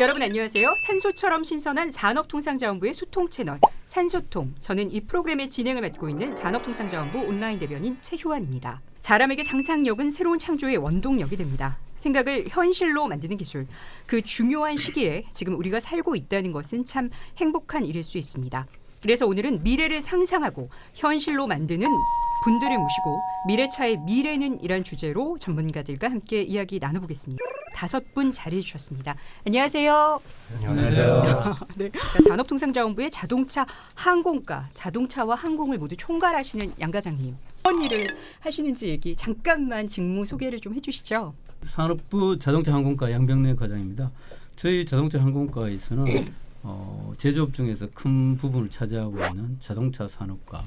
여러분 안녕하세요. 산소처럼 신선한 산업통상자원부의 소통 채널 산소통. 저는 이 프로그램의 진행을 맡고 있는 산업통상자원부 온라인 대변인 최효환입니다. 사람에게 상상력은 새로운 창조의 원동력이 됩니다. 생각을 현실로 만드는 기술. 그 중요한 시기에 지금 우리가 살고 있다는 것은 참 행복한 일일 수 있습니다. 그래서 오늘은 미래를 상상하고 현실로 만드는 분들을 모시고 미래차의 미래는 이란 주제로 전문가들과 함께 이야기 나눠보겠습니다. 5분 자리해 주셨습니다. 안녕하세요. 안녕하세요. 네, 산업통상자원부의 자동차 항공과 자동차와 항공을 모두 총괄하시는 양 과장님. 어떤 일을 하시는지 얘기 잠깐만 직무 소개를 좀 해주시죠. 산업부 자동차 항공과 양병래 과장입니다. 저희 자동차 항공과에서는 제조업 중에서 큰 부분을 차지하고 있는 자동차 산업과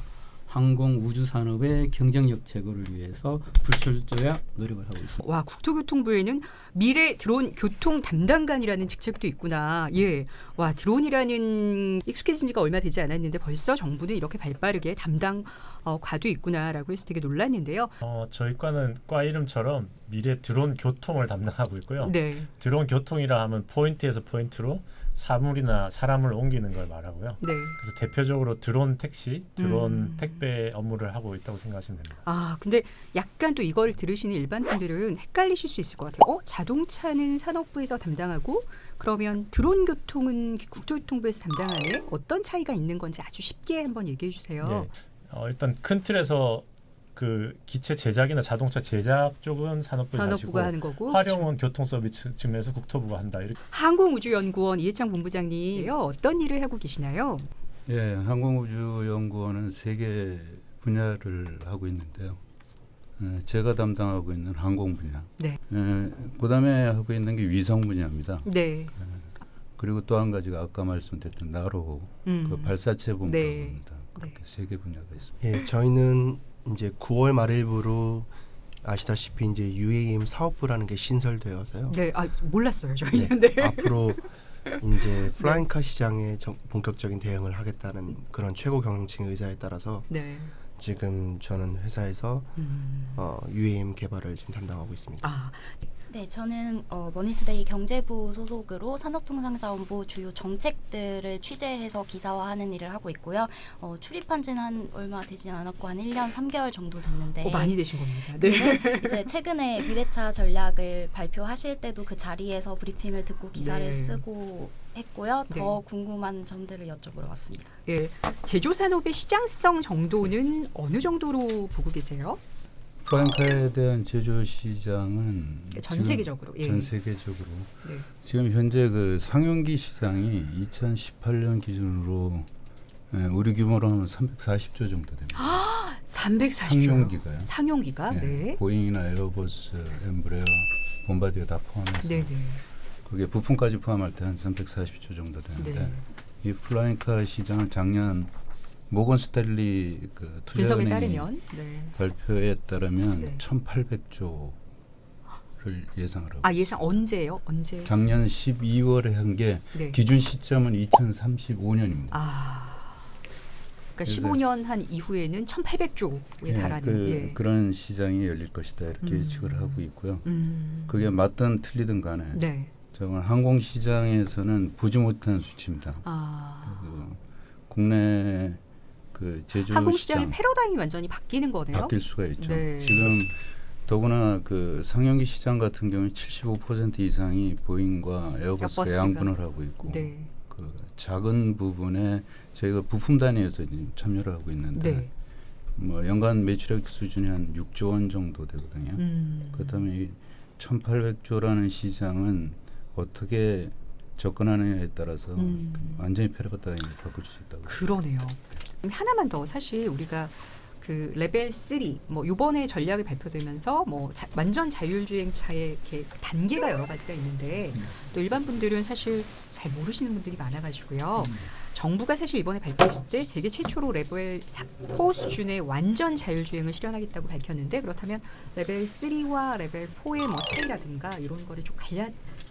항공 우주 산업의 경쟁력 제고를 위해서 불철저야 노력을 하고 있습니다. 와, 국토교통부에는 미래 드론 교통 담당관이라는 직책도 있구나. 예, 와 드론이라는 익숙해진 지가 얼마 되지 않았는데 벌써 정부는 이렇게 발빠르게 담당 과도 있구나라고 해서 되게 놀랐는데요. 저희 과는 과 이름처럼 미래 드론 교통을 담당하고 있고요. 네, 드론 교통이라 하면 포인트에서 포인트로 사물이나 사람을 옮기는 걸 말하고요. 네. 그래서 대표적으로 드론 택시, 드론 택배 업무를 하고 있다고 생각하시면 됩니다. 아, 근데 약간 또 이걸 들으시는 일반 분들은 헷갈리실 수 있을 것 같아요. 자동차는 산업부에서 담당하고 그러면 드론 교통은 국토교통부에서 담당하네. 어떤 차이가 있는 건지 아주 쉽게 한번 얘기해 주세요. 네. 일단 큰 틀에서 그 기체 제작이나 자동차 제작 쪽은 산업부가 하는 거고 활용은 교통 서비스 측면에서 국토부가 한다. 이렇게. 항공우주연구원 이해창 본부장님 어떤 일을 하고 계시나요? 예, 항공우주연구원은 3개 분야를 하고 있는데요. 제가 담당하고 있는 항공 분야. 네. 그다음에 하고 있는 게 위성 분야입니다. 네. 그리고 또 한 가지가 아까 말씀드렸던 나로 그 발사체 본부라고 네. 합니다. 그렇게 3개 분야가 있습니다. 예, 저희는 이제 9월 말일부로 아시다시피 이제 UAM 사업부라는 게 신설되어서요. 네, 몰랐어요 저희는. 네. 앞으로 이제 플라잉카 시장에 본격적인 대응을 하겠다는 그런 최고 경영층의 의사에 따라서 네. 지금 저는 회사에서 UAM 개발을 지금 담당하고 있습니다. 네, 저는 머니투데이 경제부 소속으로 산업통상자원부 주요 정책들을 취재해서 기사화하는 일을 하고 있고요. 출입한 지는 한 얼마 되진 않았고 한 1년 3개월 정도 됐는데 많이 되신 겁니다. 네. 이제 최근에 미래차 전략을 발표하실 때도 그 자리에서 브리핑을 듣고 기사를 쓰고 했고요. 더 궁금한 점들을 여쭤보러 왔습니다. 예, 제조 산업의 시장성 정도는 어느 정도로 보고 계세요? 플라잉카에 대한 제조 시장은 전 세계적으로. 전 세계적으로 네. 지금 현재 그 상용기 시장이 2018년 기준으로 우리 규모로 하면 340조 정도 됩니다. 340조. 상용기가요. 상용기가. 네. 보잉이나 에어버스, 엠브레어, bombardier 다 포함해서. 네. 그게 부품까지 포함할 때 한 340조 정도 되는데 이 플라잉카 시장은 작년 모건 스탠리 그 투자은행이 발표에 따르면 1,800조를 예상을 하고. 예상 언제예요? 언제? 작년 12월에 한 게 기준 시점은 2035년입니다. 그러니까 15년 한 이후에는 1,800조에 달하는 그런 시장이 열릴 것이다 이렇게 예측을 하고 있고요. 그게 맞든 틀리든 간에 저건 항공 시장에서는 보지 못한 수치입니다. 국내 그 제조 항공 시장의 패러다임이 완전히 바뀌는 거네요. 바뀔 수가 있죠. 네. 지금 더구나 그 상용기 시장 같은 경우는 75% 이상이 보잉과 에어버스가 양분을 하고 있고 그 작은 부분에 저희가 부품 단위에서 참여를 하고 있는데 뭐 연간 매출액 수준이 한 6조 원 정도 되거든요. 그렇다면 이 1,800조라는 시장은 어떻게 접근하느냐에 따라서 완전히 패러다임이 바꿀 수 있다고. 그러네요. 하나만 더 사실 우리가 그 레벨 3 뭐 이번에 전략이 발표되면서 뭐 완전 자율주행차의 이렇게 단계가 여러 가지가 있는데 또 일반 분들은 사실 잘 모르시는 분들이 많아가지고요. 정부가 사실 이번에 발표했을 때 세계 최초로 레벨 4 수준의 완전 자율주행을 실현하겠다고 밝혔는데 그렇다면 레벨 3와 레벨 4의 뭐 차이라든가 이런 거를 좀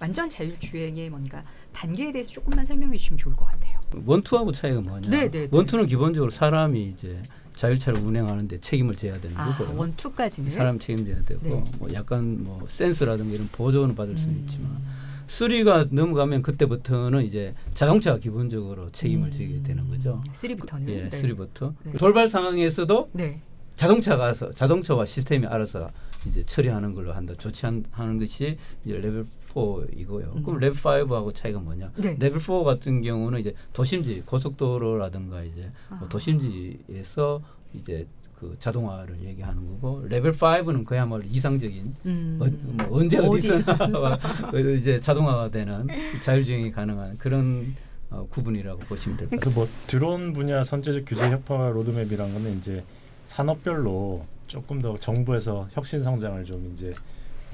완전 자율주행의 뭔가 단계에 대해서 조금만 설명해 주시면 좋을 것 같아요. 원투하고 차이가 뭐냐? 원투는 기본적으로 사람이 이제 자율차를 운행하는데 책임을 져야 되는 거고 원투까지는 사람 책임져야 되고 뭐 약간 뭐 센서라든가 이런 보조는 받을 수는 있지만 3가 넘어가면 그때부터는 이제 자동차가 기본적으로 책임을 지게 되는 거죠. 3부터는. 예, 네. 3부터. 네. 돌발 상황에서도 네. 자동차와 시스템이 알아서 이제 처리하는 걸로 한다. 조치하는 것이 이제 레벨 4이고요. 그럼 레벨 5하고 차이가 뭐냐? 네. 레벨 4 같은 경우는 이제 도심지, 고속도로라든가 이제 뭐 도심지에서 이제 그 자동화를 얘기하는 거고, 레벨 5는 그야말로 이상적인 뭐 언제 어디서나 이제 자동화가 되는 자율주행이 가능한 그런 구분이라고 보시면 될 것 같아요. 그래서 뭐 드론 분야 선제적 규제 협화 로드맵이란 거는 이제 산업별로 조금 더 정부에서 혁신 성장을 좀 이제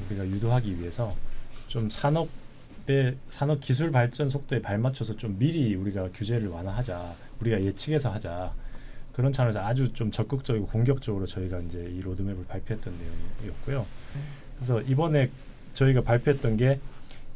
우리가 유도하기 위해서 좀 산업 기술 발전 속도에 발맞춰서 좀 미리 우리가 규제를 완화하자, 우리가 예측해서 하자, 그런 차원에서 아주 좀 적극적이고 공격적으로 저희가 이제 이 로드맵을 발표했던 내용이었고요. 그래서 이번에 저희가 발표했던 게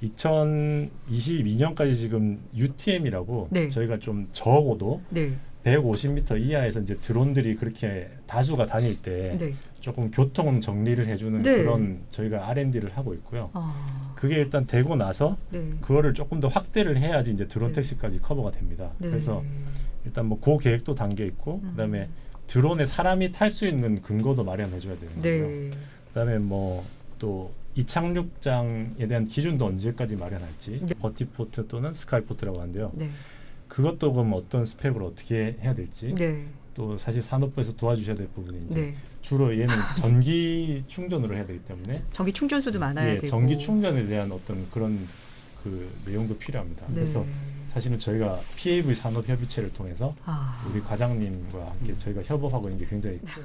2022년까지 지금 UTM이라고 네. 저희가 좀 적어도 네. 150m 이하에서 이제 드론들이 그렇게 다수가 다닐 때 네. 조금 교통 정리를 해주는 네. 그런 저희가 R&D를 하고 있고요. 아. 그게 일단 되고 나서 네. 그거를 조금 더 확대를 해야지 이제 드론 네. 택시까지 커버가 됩니다. 네. 그래서 일단 뭐 그 계획도 담겨 있고 그다음에 드론에 사람이 탈 수 있는 근거도 마련해줘야 되는 거고요. 네. 그다음에 뭐 또 이착륙장에 대한 기준도 언제까지 마련할지, 네. 버티포트 또는 스카이포트라고 하는데요. 네. 그것도 그럼 어떤 스펙으로 어떻게 해야 될지, 네. 또 사실 산업부에서 도와주셔야 될 부분이 이제 네. 주로 얘는 전기 충전으로 해야 되기 때문에 전기 충전소도 많아야 예, 되고. 전기 충전에 대한 어떤 그런 그 내용도 필요합니다. 네. 그래서 사실은 저희가 PAV 산업협의체를 통해서 아. 우리 과장님과 함께 저희가 협업하고 있는 게 굉장히 큰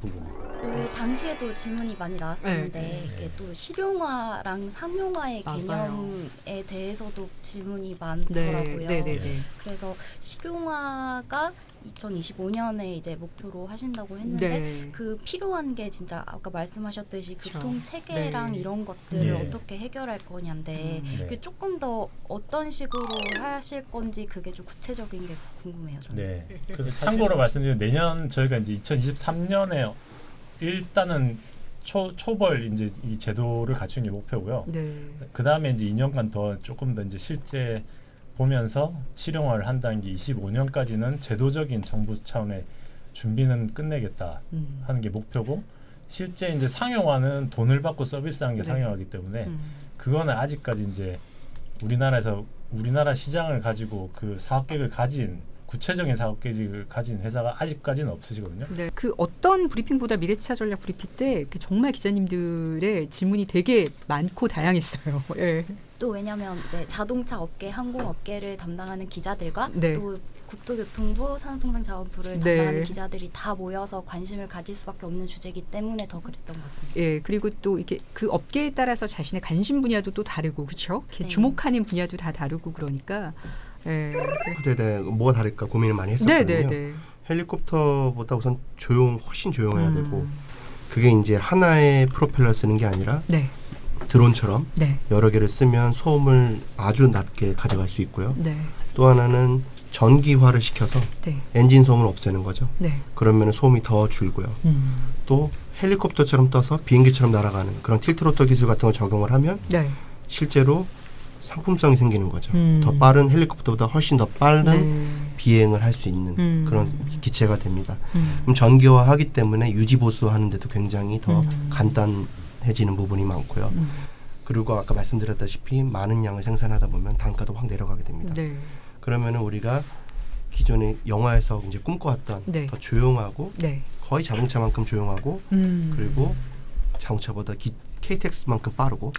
부분이에요. 그 당시에도 질문이 많이 나왔었는데 네. 이게 또 실용화랑 상용화의 맞아요. 개념에 대해서도 질문이 많더라고요. 네. 네. 네. 그래서 실용화가 2025년에 이제 목표로 하신다고 했는데 네. 그 필요한 게 진짜 아까 말씀하셨듯이 그렇죠. 교통 체계랑 네. 이런 것들을 네. 어떻게 해결할 거냐인데 네. 그게 조금 더 어떤 식으로 하실 건지 그게 좀 구체적인 게 궁금해요. 저는. 네. 그래서 참고로 말씀드리면 내년 저희가 이제 2023년에 일단은 초벌 이제 이 제도를 갖추는 게 목표고요. 네. 그 다음에 이제 2년간 더 조금 더 이제 실제 보면서 실용화를 한다는 게 25년까지는 제도적인 정부 차원의 준비는 끝내겠다 하는 게 목표고, 실제 이제 상용화는 돈을 받고 서비스하는 게 네. 상용화이기 때문에 그거는 아직까지 이제 우리나라 시장을 가지고 그 사업 계획을 가진 구체적인 사업 계획을 가진 회사가 아직까지는 없으시거든요. 네, 그 어떤 브리핑보다 미래차 전략 브리핑 때 정말 기자님들의 질문이 되게 많고 다양했어요. 네. 또 왜냐하면 이제 자동차 업계, 항공 업계를 담당하는 기자들과 네. 또 국토교통부, 산업통상자원부를 네. 담당하는 기자들이 다 모여서 관심을 가질 수밖에 없는 주제이기 때문에 더 그랬던 것 같습니다. 예, 그리고 또 이렇게 그 업계에 따라서 자신의 관심 분야도 또 다르고 그렇죠. 네. 주목하는 분야도 다 다르고 그러니까. 예. 그에 대해 뭐가 다를까 고민을 많이 네, 했었거든요. 네, 네. 헬리콥터보다 우선 훨씬 조용해야 되고, 그게 이제 하나의 프로펠러 쓰는 게 아니라 네, 드론처럼 네, 여러 개를 쓰면 소음을 아주 낮게 가져갈 수 있고요. 네, 또 하나는 전기화를 시켜서 네, 엔진 소음을 없애는 거죠. 네. 그러면 소음이 더 줄고요. 또 헬리콥터처럼 떠서 비행기처럼 날아가는 그런 틸트로터 기술 같은 걸 적용을 하면 네. 실제로 상품성이 생기는 거죠. 음. 더 빠른 헬리콥터보다 훨씬 더 빠른 네. 비행을 할 수 있는 음. 그런 기체가 됩니다. 그럼 전기화하기 때문에 유지 보수하는데도 굉장히 더 간단해지는 부분이 많고요. 그리고 아까 말씀드렸다시피 많은 양을 생산하다 보면 단가도 확 내려가게 됩니다. 네. 그러면은 우리가 기존에 영화에서 이제 꿈꿔왔던 네. 더 조용하고 네. 거의 자동차만큼 조용하고 그리고 자동차보다 KTX만큼 빠르고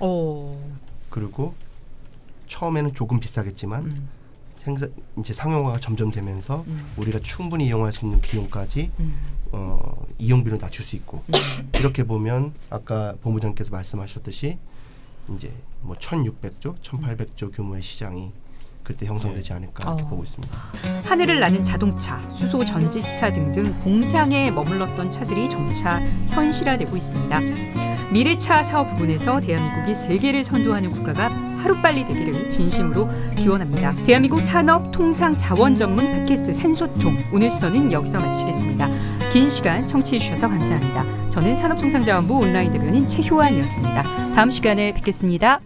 그리고 처음에는 조금 비싸겠지만 이제 상용화가 점점 되면서 우리가 충분히 이용할 수 있는 비용까지 이용비를 낮출 수 있고 이렇게 보면 아까 본부장께서 말씀하셨듯이 이제 뭐 1,600조, 1,800조 규모의 시장이 그때 형성되지 않을까 이렇게 보고 있습니다. 하늘을 나는 자동차, 수소 전지차 등등 공상에 머물렀던 차들이 점차 현실화되고 있습니다. 미래차 사업 부분에서 대한민국이 세계를 선도하는 국가가 하루빨리 되기를 진심으로 기원합니다. 대한민국 산업통상자원 전문 팟캐스트 산소통, 오늘 수업은 여기서 마치겠습니다. 긴 시간 청취해 주셔서 감사합니다. 저는 산업통상자원부 온라인 대변인 최효안이었습니다. 다음 시간에 뵙겠습니다.